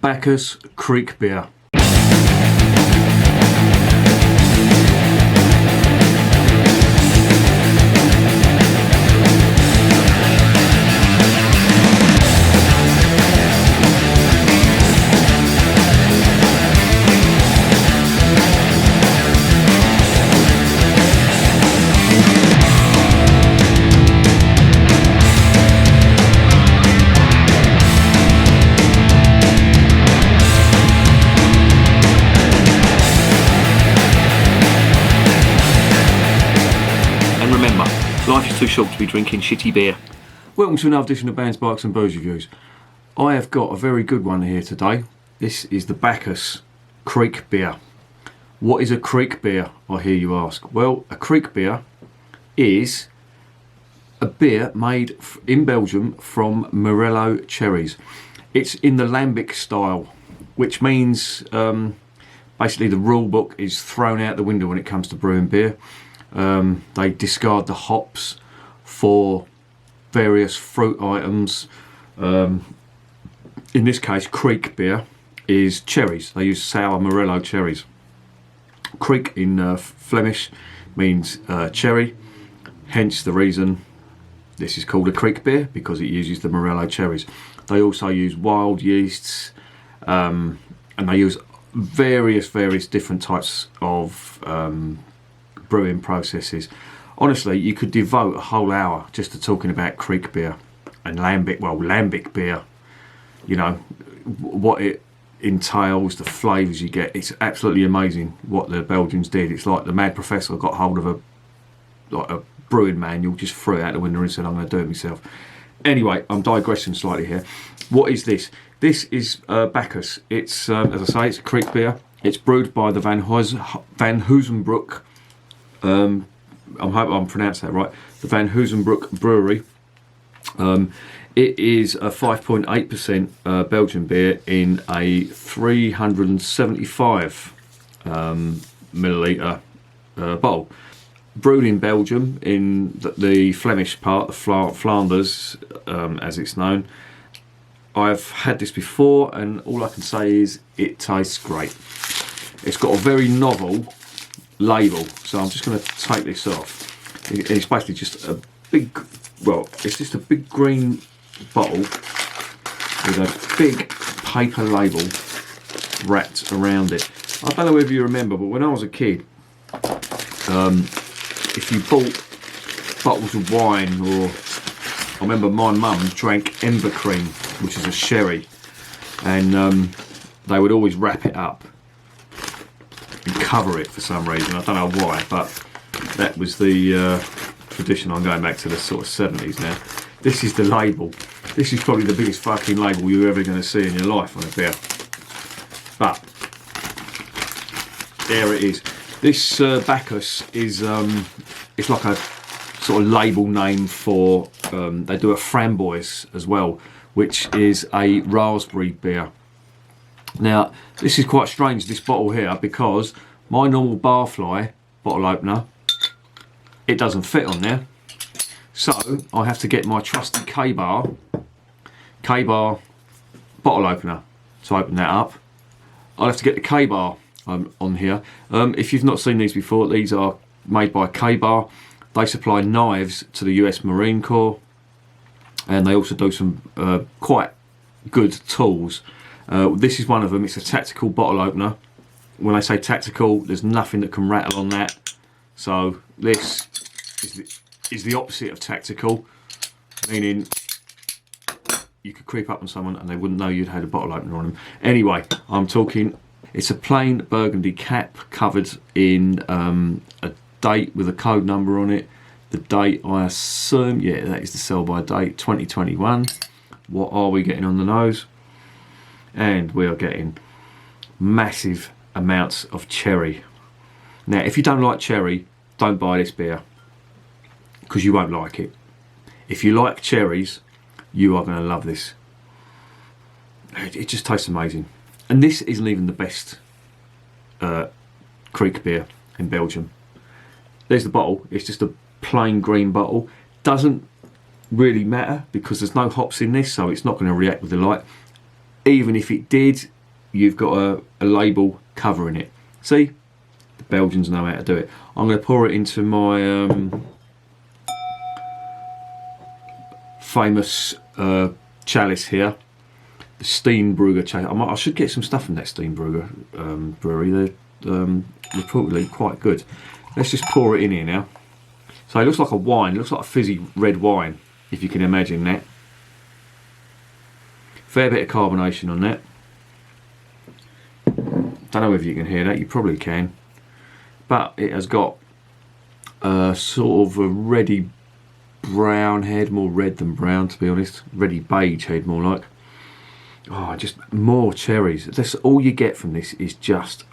Bacchus Kriek beer. Life is too short to be drinking shitty beer. Welcome to another edition of Bands, Bikes and Booze Reviews. I have got a very good one here today. This is the Bacchus Kriek beer. What is a Kriek beer, I hear you ask? Well, a Kriek beer is a beer made in Belgium from Morello cherries. It's in the Lambic style, which means basically the rule book is thrown out the window when it comes to brewing beer. They discard the hops for various fruit items. In this case, Kriek beer is cherries. They use sour Morello cherries. Kriek in Flemish means cherry, hence the reason this is called a Kriek beer, because it uses the Morello cherries. They also use wild yeasts, and they use various different types of brewing processes. Honestly, you could devote a whole hour just to talking about Kriek beer and Lambic beer. You know what it entails, the flavours you get. It's absolutely amazing what the Belgians did. It's like the mad professor got hold of a brewing manual, just threw it out the window and said, "I'm going to do it myself." Anyway, I'm digressing slightly here. What is this? This is Bacchus. It's as I say, it's a Kriek beer. It's brewed by the Van Honsebrouck. I hope I'm pronounced that right. The Van Honsebrouck Brewery. It is a 5.8% Belgian beer in a 375 milliliter bottle. Brewed in Belgium, in the Flemish part, the Flanders, as it's known. I've had this before, and all I can say is it tastes great. It's got a very novel label, so I'm just going to take this off. It's basically just a big, it's just a big green bottle with a big paper label wrapped around it. I don't know whether you remember, but when I was a kid, if you bought bottles of wine, or I remember my mum drank Ember Cream, which is a sherry, and they would always wrap it up and cover it for some reason. I don't know why, but that was the tradition. I'm going back to the sort of 70s now. This is the label. This is probably the biggest fucking label you're ever going to see in your life on a beer. But there it is. This Bacchus is it's like a sort of label name for they do a framboise as well, which is a raspberry beer. Now, this is quite strange, this bottle here, because my normal Barfly bottle opener, it doesn't fit on there. So I have to get my trusty K-Bar bottle opener to open that up. I'll have to get the K-Bar on here. If you've not seen these before, these are made by K-Bar. They supply knives to the US Marine Corps, and they also do some quite good tools. This is one of them. It's a tactical bottle opener. When I say tactical, there's nothing that can rattle on that. So this is the opposite of tactical, meaning you could creep up on someone and they wouldn't know you'd had a bottle opener on them. Anyway, I'm talking, it's a plain burgundy cap covered in a date with a code number on it. The date, I assume, yeah, that is the sell by date, 2021. What are we getting on the nose? And we are getting massive amounts of cherry. Now, if you don't like cherry, don't buy this beer, because you won't like it. If you like cherries, you are going to love this. It just tastes amazing. And this isn't even the best Kriek beer in Belgium. There's the bottle. It's just a plain green bottle. Doesn't really matter because there's no hops in this, so it's not going to react with the light. Even if it did, you've got a label covering it. See, the Belgians know how to do it. I'm going to pour it into my famous chalice here, the Steenbrugger chalice. I should get some stuff from that Steenbrugger brewery. They're reportedly quite good. Let's just pour it in here now. So it looks like a wine. It looks like a fizzy red wine, if you can imagine that. Fair bit of carbonation on that. Don't know whether you can hear that. You probably can. But it has got a sort of a reddy brown head, more red than brown, to be honest. Reddy beige head, more like. Oh, just more cherries. That's all you get from this is just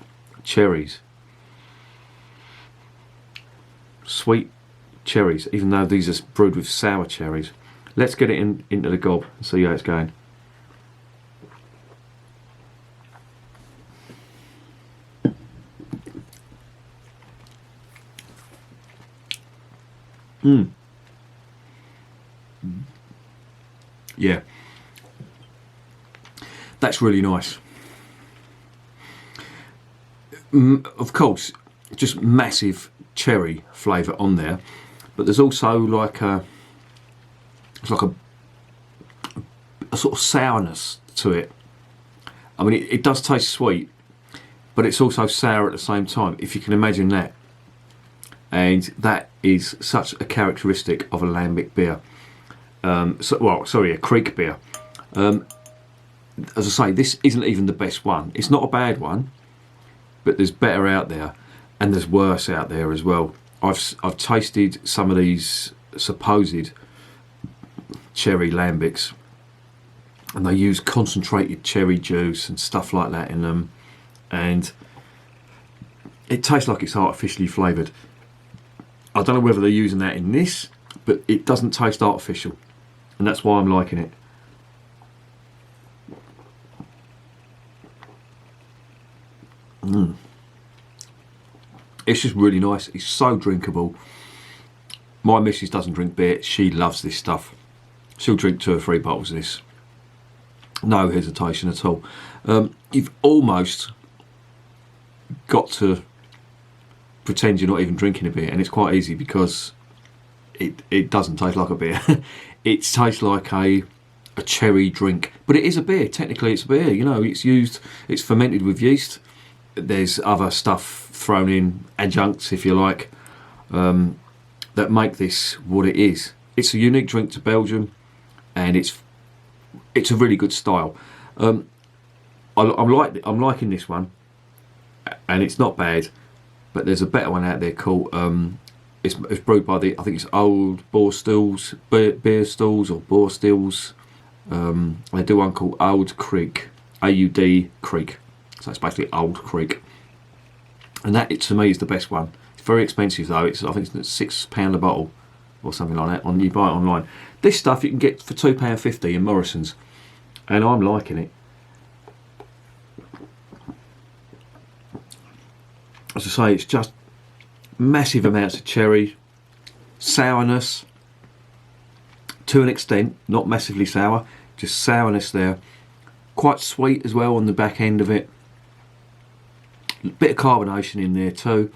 cherries. Sweet cherries, even though these are brewed with sour cherries. Let's get it into the gob and see how it's going. Yeah, that's really nice. Of course, just massive cherry flavour on there, but there's also like it's like a sort of sourness to it. I mean, it does taste sweet, but it's also sour at the same time, if you can imagine that. And that is such a characteristic of a Lambic beer. A Kriek beer. As I say, this isn't even the best one. It's not a bad one, but there's better out there, and there's worse out there as well. I've tasted some of these supposed cherry lambics, and they use concentrated cherry juice and stuff like that in them, and it tastes like it's artificially flavoured. I don't know whether they're using that in this, but it doesn't taste artificial, and that's why I'm liking it. It's just really nice. It's so drinkable. My missus doesn't drink beer. She loves this stuff. She'll drink 2 or 3 bottles of this. No hesitation at all. You've almost got to pretend you're not even drinking a beer, and it's quite easy because it doesn't taste like a beer. It tastes like a cherry drink, but it is a beer. Technically it's a beer, you know. It's fermented with yeast. There's other stuff thrown in, adjuncts if you like, that make this what it is. It's a unique drink to Belgium, and it's a really good style. I'm liking this one, and it's not bad. But there's a better one out there called it's brewed by I think it's Old Borstills, Beer Stalls or Borstills. They do one called Oud Kriek, AUD Kriek. So it's basically Old Kriek, and that to me is the best one. It's very expensive though. I think it's £6 a bottle or something like that. You buy it online. This stuff you can get for £2.50 in Morrison's, and I'm liking it. As I say, it's just massive amounts of cherry, sourness to an extent, not massively sour, just sourness there. Quite sweet as well on the back end of it. A bit of carbonation in there too.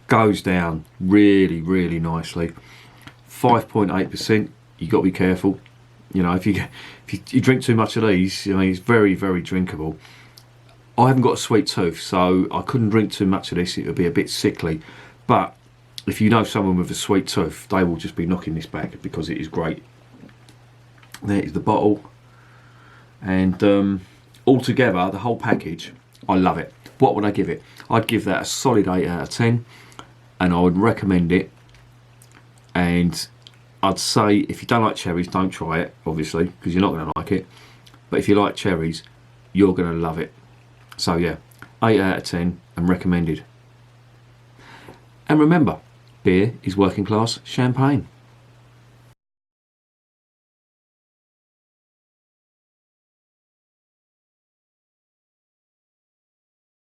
Goes down really, really nicely. 5.8%. You've got to be careful. You know, if you drink too much of these, I mean, it's very, very drinkable. I haven't got a sweet tooth, so I couldn't drink too much of this. It would be a bit sickly. But if you know someone with a sweet tooth, they will just be knocking this back because it is great. There is the bottle, and altogether, the whole package, I love it. What would I give it? I'd give that a solid 8 out of 10, and I would recommend it. And I'd say if you don't like cherries, don't try it, obviously, because you're not going to like it. But if you like cherries, you're going to love it. So yeah, 8 out of 10 and recommended. And remember, beer is working class champagne.